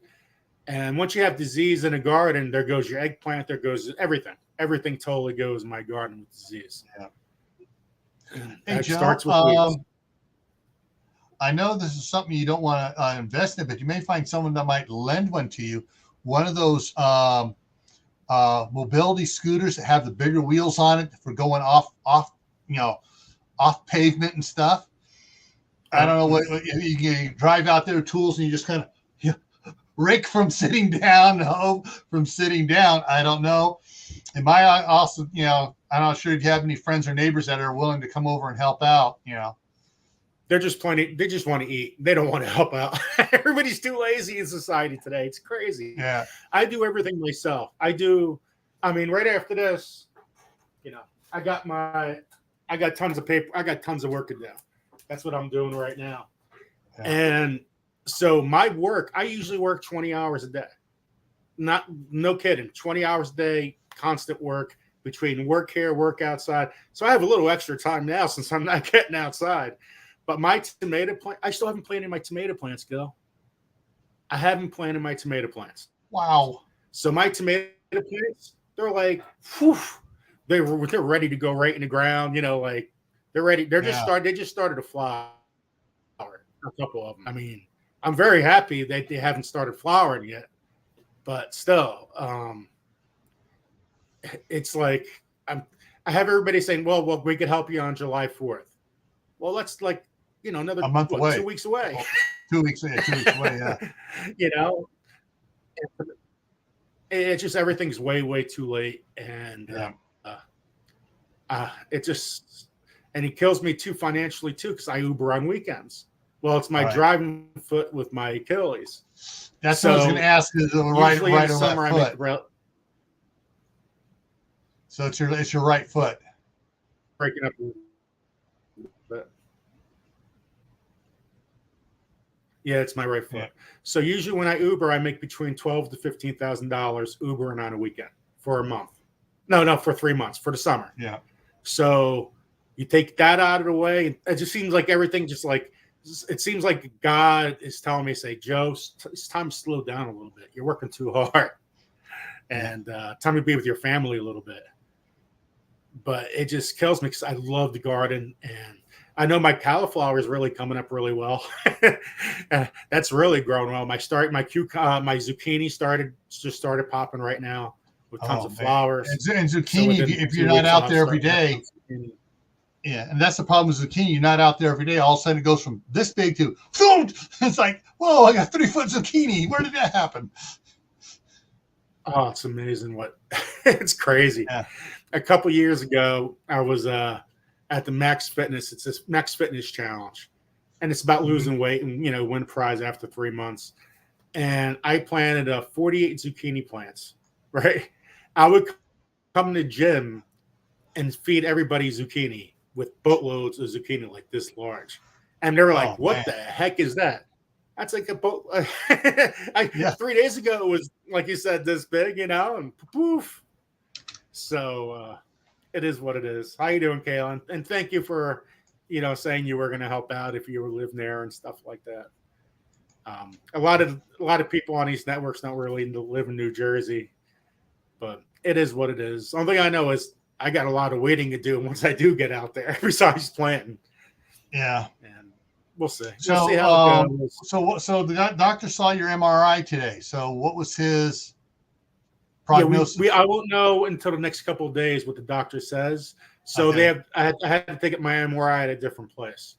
And once you have disease in a garden, there goes your eggplant, there goes everything. Everything totally goes in my garden with disease. Yeah. Hey, Joe, starts with weeds. I know this is something you don't want to invest in, but you may find someone that might lend one to you. One of those mobility scooters that have the bigger wheels on it for going off pavement and stuff. I don't know what you drive out there with tools and you just kind of rake from sitting down, from sitting down. I don't know. And also, I'm not sure if you have any friends or neighbors that are willing to come over and help out. They're just plenty. They just want to eat. They don't want to help out. Everybody's too lazy in society today. It's crazy. Yeah. I do everything myself. Right after this, I got tons of paper. I got tons of work to do. That's what I'm doing right now. Yeah. And so my work, I usually work 20 hours a day. No kidding. 20 hours a day, constant work between work here, work outside. So I have a little extra time now since I'm not getting outside. But my tomato plant, I still haven't planted my tomato plants, Gil. I haven't planted my tomato plants. Wow. So my tomato plants, they're like, whew, they're ready to go right in the ground. They're ready. They just started to flower. A couple of them. I'm very happy that they haven't started flowering yet, but still, it's like I have everybody saying, well, we could help you on July 4th. Well, that's like, another a month away. 2 weeks away. 2 weeks away, yeah. It's just everything's way, way too late. And it kills me too financially too, because I Uber on weekends. Well, it's my driving foot with my Achilles. That's what I was going to ask. Is the right or left foot? So it's your right foot. Breaking up. But yeah, it's my right foot. Yeah. So usually when I Uber, I make between $12,000 to $15,000 Ubering on a weekend for a month. No, for 3 months for the summer. Yeah. So you take that out of the way. It just seems like everything it seems like God is telling me, say, Joe, it's time to slow down a little bit. You're working too hard. And time to be with your family a little bit. But it just kills me because I love the garden. And I know my cauliflower is really coming up really well. That's really growing well. My zucchini started popping right now with tons of flowers. And zucchini, if you're not out there every day, Yeah, and that's the problem with zucchini. You're not out there every day. All of a sudden, it goes from this big to boom. It's like, whoa! I got 3-foot zucchini. Where did that happen? Oh, it's amazing what it's crazy. Yeah. A couple years ago, I was at the Max Fitness. It's this Max Fitness challenge, and it's about losing weight and win a prize after 3 months. And I planted 48 zucchini plants. Right, I would come to the gym and feed everybody zucchini with boatloads of zucchini like this large, and they were like, "What the heck is that?" That's like a boat. 3 days ago, it was like you said, this big, and poof. So it is what it is. How you doing, Kaylin? And thank you for, saying you were going to help out if you were living there and stuff like that. A lot of people on these networks not really live in New Jersey, but it is what it is. The only thing I know is I got a lot of waiting to do once I do get out there, besides planting. Yeah. And we'll see. So, we'll see how it goes. So the doctor saw your MRI today. So what was his prognosis? I won't know until the next couple of days what the doctor says. So I had to take my MRI at a different place.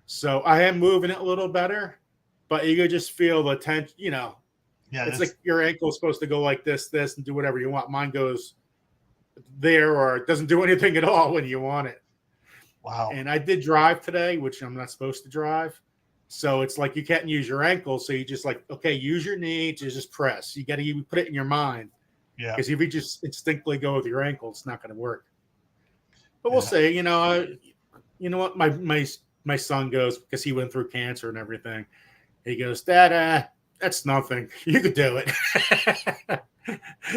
So I am moving it a little better, but you could just feel the tension, Yeah, it's like your ankle is supposed to go like this, and do whatever you want. Mine goes there, or it doesn't do anything at all when you want it. Wow. And I did drive today, which I'm not supposed to drive. So it's like you can't use your ankle. So you just use your knee to just press. You got to put it in your mind. Yeah. Because if you just instinctively go with your ankle, it's not going to work. But we'll see. You know what? My son goes, because he went through cancer and everything. He goes, Dad, that's nothing. You could do it.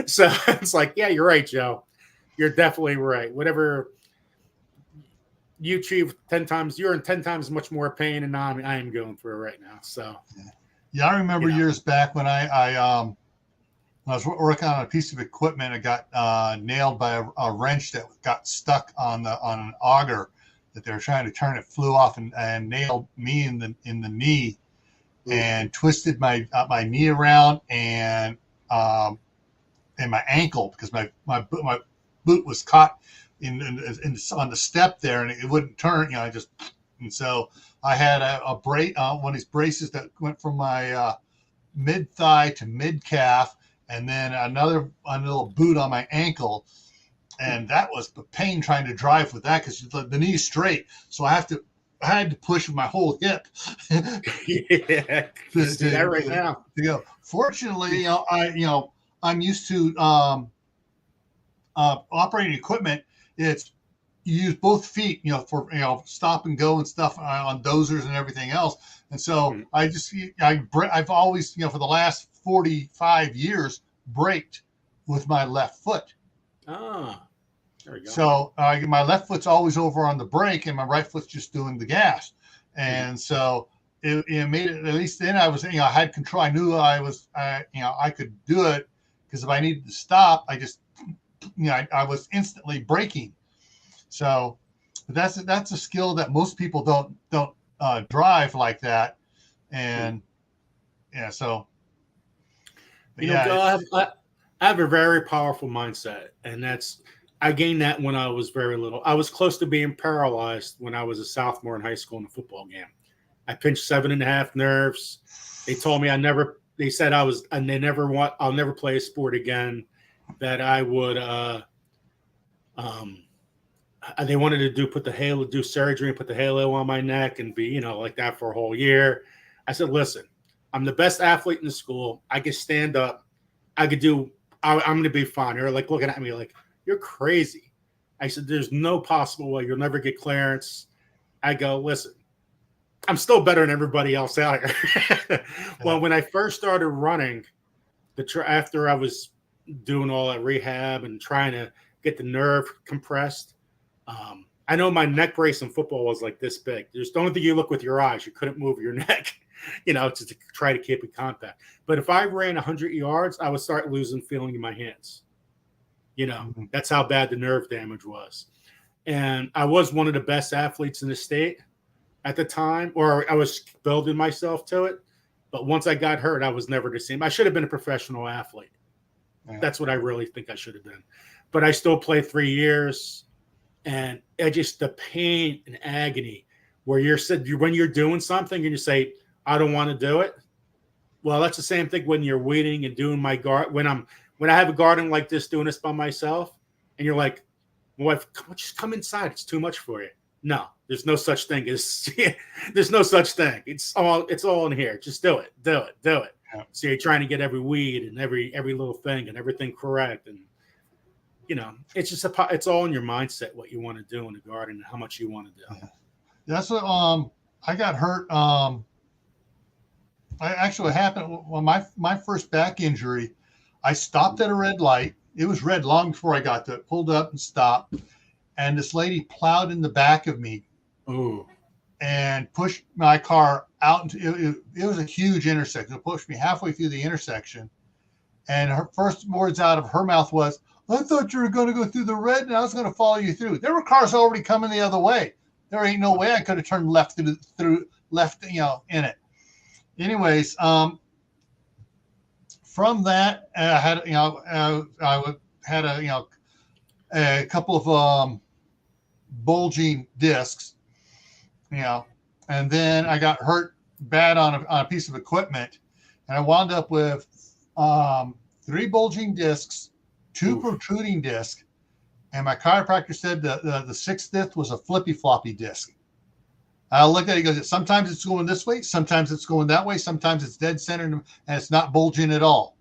So it's like, yeah, you're right, Joe. You're definitely right. Whatever you achieve 10 times, you're in 10 times much more pain than I am going through right now. So, yeah, I remember years back when I was working on a piece of equipment. I got nailed by a wrench that got stuck on an auger that they were trying to turn. It flew off and nailed me in the knee, and twisted my knee around and my ankle, because my boot was caught on the step there, and it wouldn't turn. And so I had a one of these braces that went from my mid thigh to mid calf, and then a little boot on my ankle, and that was the pain trying to drive with that, because the knee's straight, so I had to push with my whole hip. Yeah, do that right now. To go. Fortunately, I'm used to operating equipment. It's you use both feet, for stop and go and stuff on dozers and everything else. And so I've always, for the last 45 years, braked with my left foot. Ah, there we go. So my left foot's always over on the brake, and my right foot's just doing the gas. And so it made it, at least then I was, I had control. I knew I could do it, because if I needed to stop, I just, I was instantly braking. So that's a skill that most people don't drive like that. And so. I have a very powerful mindset, and I gained that when I was very little. I was close to being paralyzed when I was a sophomore in high school in a football game. I pinched 7.5 nerves. They told me they said I'll never play a sport again, that I would, they wanted to do surgery and put the halo on my neck and be, like that for a whole year. I said, listen, I'm the best athlete in the school. I can stand up. I'm going to be fine. They're like looking at me like, you're crazy. I said, there's no possible way. You'll never get clearance. I go, listen, I'm still better than everybody else out here. Well, when I first started running, after I was doing all that rehab and trying to get the nerve compressed, I know my neck brace in football was like this big. There's the only thing you look with your eyes. You couldn't move your neck, to try to keep it compact. But if I ran 100 yards, I would start losing feeling in my hands. That's how bad the nerve damage was. And I was one of the best athletes in the state at the time, or I was building myself to it. But once I got hurt, I was never the same. I should have been a professional athlete. Yeah. That's what I really think I should have been. But I still played 3 years. And it just the pain and agony where when you're doing something and you say, I don't want to do it. Well, that's the same thing when you're weeding and doing my garden. When I have a garden like this, doing this by myself, and you're like, wife, just come inside. It's too much for you. No, there's no such thing as there's no such thing. It's all in here. Just do it. Yeah. So you're trying to get every weed and every little thing and everything correct. And it's just it's all in your mindset what you want to do in the garden and how much you want to do. Yeah. That's what I got hurt. I actually happened when my first back injury. I stopped at a red light. It was red long before I got to it. Pulled up and stopped, and this lady plowed in the back of me. Ooh. And pushed my car out. It was a huge intersection. It pushed me halfway through the intersection, and her first words out of her mouth was, "I thought you were going to go through the red, and I was going to follow you through." There were cars already coming the other way. There ain't no way I could have turned left through left, in it. Anyways, from that, I had a couple of bulging discs, and then I got hurt bad on a piece of equipment, and I wound up with 3 bulging discs, 2 protruding discs, and my chiropractor said the 6th disc was a flippy floppy disc. I looked at it, he goes, sometimes it's going this way, sometimes it's going that way, sometimes it's dead center, and it's not bulging at all.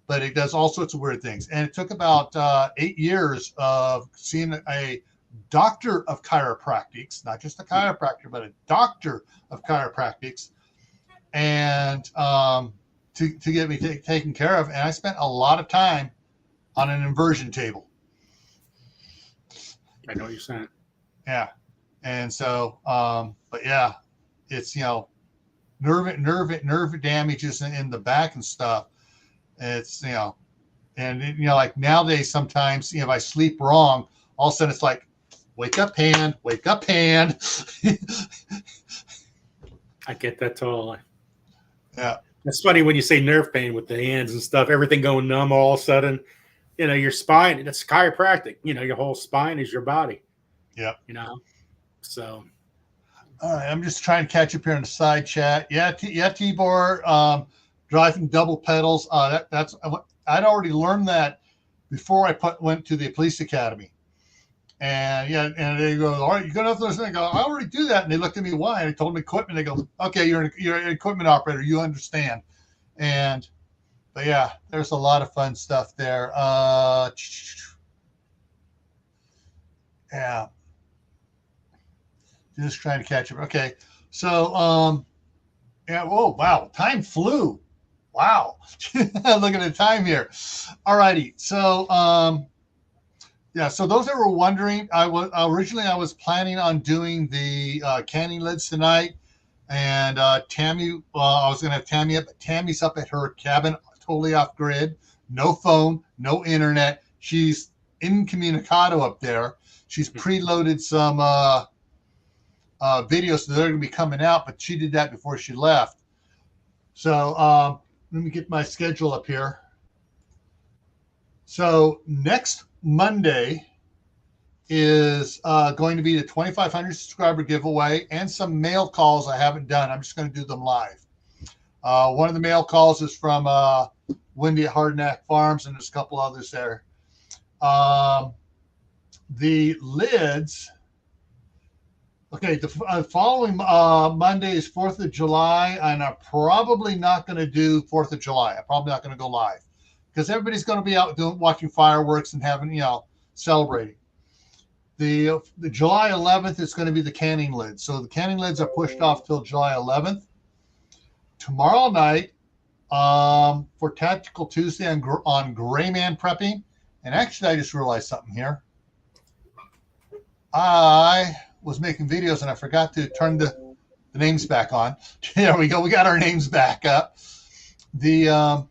But it does all sorts of weird things. And it took about 8 years of seeing a doctor of chiropractics, not just a chiropractor, but a doctor of chiropractics, and to get me taken care of. And I spent a lot of time on an inversion table. I know what you're saying. Yeah. And so, but yeah, it's, nerve damages in the back and stuff. It's, and like nowadays, sometimes, if I sleep wrong, all of a sudden it's like, wake up hand. I get that totally. Yeah. It's funny when you say nerve pain with the hands and stuff, everything going numb all of a sudden, your spine, that's chiropractic, your whole spine is your body. Yeah. So. All right. I'm just trying to catch up here in the side chat. Yeah. Tibor, driving double pedals. That's I'd already learned that before I went to the police academy. And and they go, all right, you're going to have to listen. I go, I already do that. And they looked at me, why? And they told me equipment. They go, okay, you're an equipment operator. You understand. But yeah, there's a lot of fun stuff there. Yeah. Just trying to catch up. Okay. So, yeah. Oh, wow. Time flew. Wow. Look at the time here. All righty. So, yeah, so those that were wondering, I was planning on doing the canning lids tonight, and Tammy, I was going to have Tammy up. Tammy's up at her cabin, totally off grid, no phone, no internet. She's incommunicado up there. She's preloaded some videos, so they're going to be coming out, but she did that before she left. So let me get my schedule up here. So next Monday is going to be the 2,500 subscriber giveaway and some mail calls I haven't done. I'm just going to do them live. One of the mail calls is from Wendy at Hardnack Farms, and there's a couple others there. The lids. Okay, the following Monday is 4th of July, and I'm probably not going to do 4th of July. I'm probably not going to go live, because everybody's going to be out watching fireworks and having, celebrating. The July 11th is going to be the canning lids. So the canning lids are pushed off till July 11th. Tomorrow night, for Tactical Tuesday on Gray Man Prepping, and actually I just realized something here. I was making videos and I forgot to turn the names back on. There we go. We got our names back up. So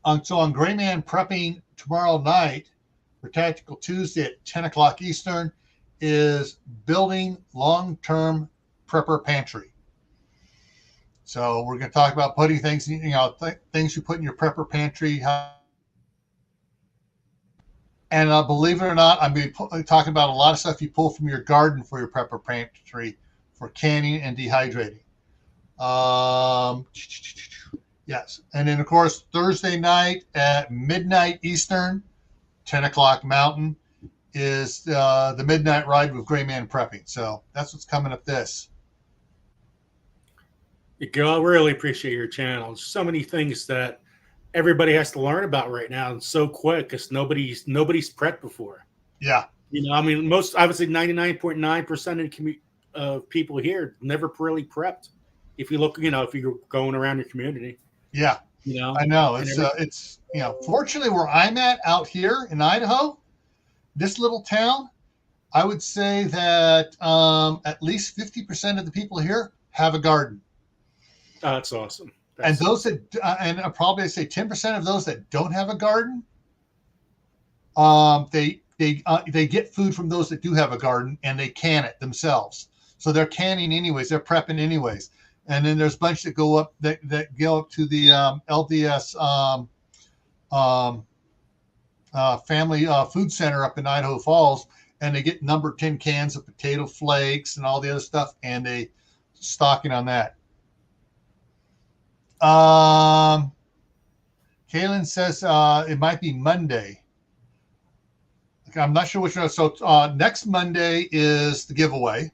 on Gray Man Prepping tomorrow night for Tactical Tuesday at 10 o'clock Eastern is building long-term prepper pantry. So we're going to talk about putting things, things you put in your prepper pantry. And believe it or not, I'm going to be talking about a lot of stuff you pull from your garden for your prepper pantry for canning and dehydrating. Yes. And then, of course, Thursday night at midnight Eastern, 10 o'clock Mountain, is the Midnight Ride with Gray Man Prepping. So that's what's coming up this. Gil, I really appreciate your channel. There's so many things that everybody has to learn about right now, and so quick because nobody's prepped before. Yeah. I mean, I would say 99.9% of people here never really prepped. If you look, if you're going around your community. Yeah. I know. It's fortunately where I'm at out here in Idaho, this little town, I would say that at least 50% of the people here have a garden. That's awesome. And those that, and I'll probably say 10% of those that don't have a garden, they get food from those that do have a garden, and they can it themselves. So they're canning anyways, they're prepping anyways. And then there's a bunch that go up that go up to the LDS family food center up in Idaho Falls, and they get number 10 cans of potato flakes and all the other stuff, and they stocking on that. Kaylin says it might be Monday. Okay, I'm not sure which one. So next Monday is the giveaway.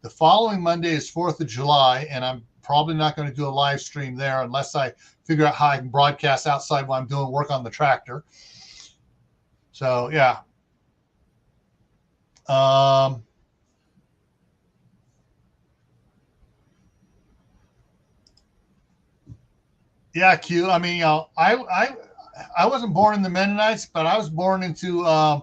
The following Monday is 4th of July, and I'm probably not going to do a live stream there unless I figure out how I can broadcast outside while I'm doing work on the tractor. So, yeah. Yeah, Q. I mean, I wasn't born in the Mennonites, but I was born into a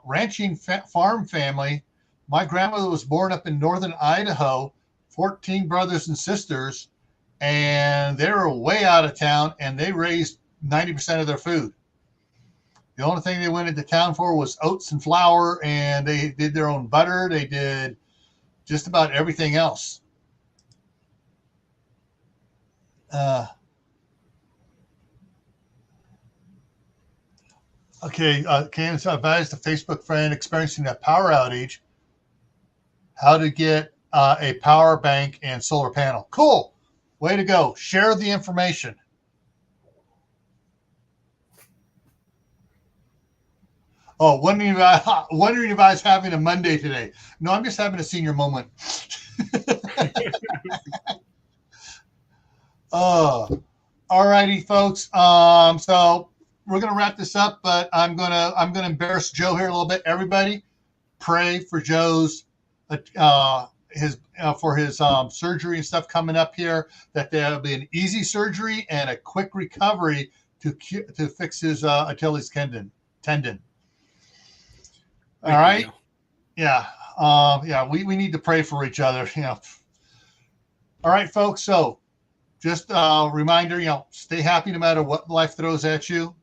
ranching farm family. My grandmother was born up in northern Idaho, 14 brothers and sisters, and they were way out of town, and they raised 90% of their food. The only thing they went into town for was oats and flour, and they did their own butter. They did just about everything else. Okay, Candace advised a Facebook friend experiencing a power outage how to get a power bank and solar panel. Cool. Way to go. Share the information. Oh, wondering if I was having a Monday today. No, I'm just having a senior moment. All righty, folks. So we're gonna wrap this up, but I'm gonna embarrass Joe here a little bit. Everybody, pray for Joe's his surgery and stuff coming up here. That there'll be an easy surgery and a quick recovery to fix his Achilles tendon. All right. Yeah. We need to pray for each other. All right, folks. So just a reminder, stay happy no matter what life throws at you.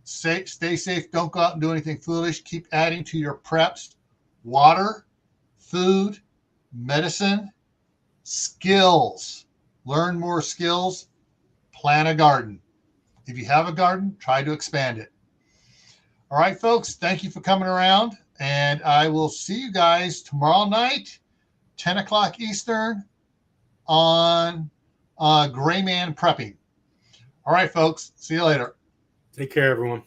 Stay safe. Don't go out and do anything foolish. Keep adding to your preps. Water, food, medicine, skills. Learn more skills. Plant a garden. If you have a garden, try to expand it. All right, folks, thank you for coming around, and I will see you guys tomorrow night, 10 o'clock Eastern, on Gray Man Prepping. All right, folks, see you later. Take care, everyone.